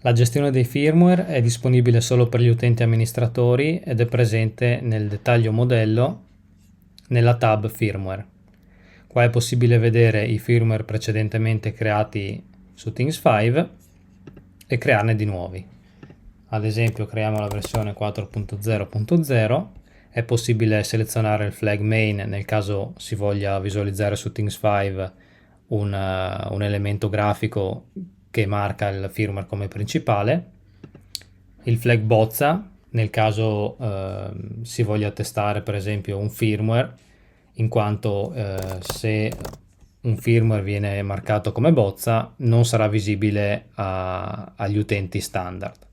La gestione dei firmware è disponibile solo per gli utenti amministratori ed è presente nel dettaglio modello nella tab firmware. Qua è possibile vedere i firmware precedentemente creati su Things 5 e crearne di nuovi. Ad esempio creiamo la versione 4.0.0, è possibile selezionare il flag main nel caso si voglia visualizzare su Things 5 un elemento grafico che marca il firmware come principale, il flag bozza nel caso si voglia testare per esempio un firmware, in quanto se un firmware viene marcato come bozza non sarà visibile agli utenti standard.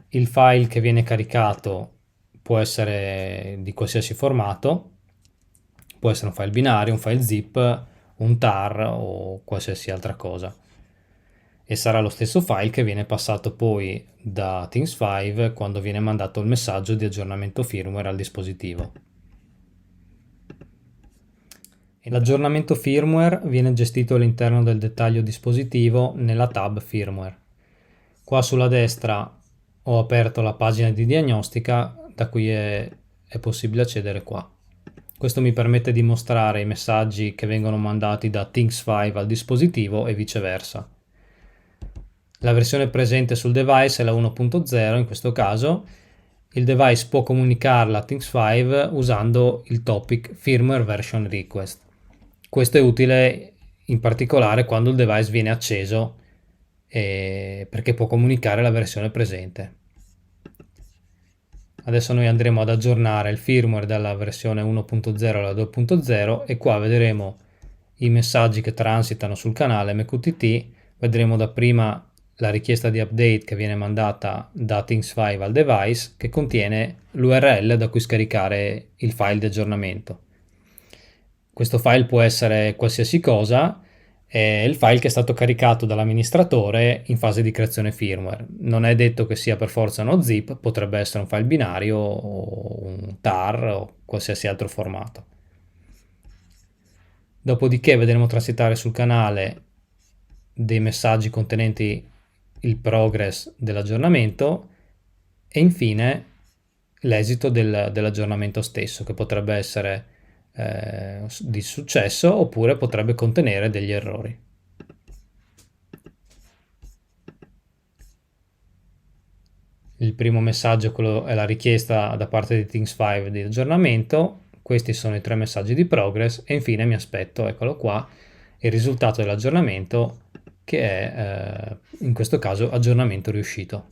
Il file che viene caricato può essere di qualsiasi formato, può essere un file binario, un file zip, un tar o qualsiasi altra cosa, e sarà lo stesso file che viene passato poi da Things 5 quando viene mandato il messaggio di aggiornamento firmware al dispositivo. L'aggiornamento firmware viene gestito all'interno del dettaglio dispositivo nella tab firmware. Qua sulla destra ho aperto la pagina di diagnostica da cui è possibile accedere qua. Questo mi permette di mostrare i messaggi che vengono mandati da Things 5 al dispositivo e viceversa. La versione presente sul device è la 1.0 in questo caso. Il device può comunicarla a Things 5 usando il topic firmware version request. Questo è utile in particolare quando il device viene acceso perché può comunicare la versione presente. Adesso noi andremo ad aggiornare il firmware dalla versione 1.0 alla 2.0 e qua vedremo i messaggi che transitano sul canale MQTT. Vedremo dapprima la richiesta di update che viene mandata da Things 5 al device, che contiene l'URL da cui scaricare il file di aggiornamento. Questo file può essere qualsiasi cosa, è il file che è stato caricato dall'amministratore in fase di creazione firmware. Non è detto che sia per forza uno zip, potrebbe essere un file binario o un tar o qualsiasi altro formato. Dopodiché vedremo transitare sul canale dei messaggi contenenti il progress dell'aggiornamento e infine l'esito dell'aggiornamento stesso, che potrebbe essere di successo oppure potrebbe contenere degli errori. Il primo messaggio è la richiesta da parte di Things 5 di aggiornamento. Questi sono i 3 messaggi di progress e infine mi aspetto, eccolo qua, il risultato dell'aggiornamento che è in questo caso aggiornamento riuscito.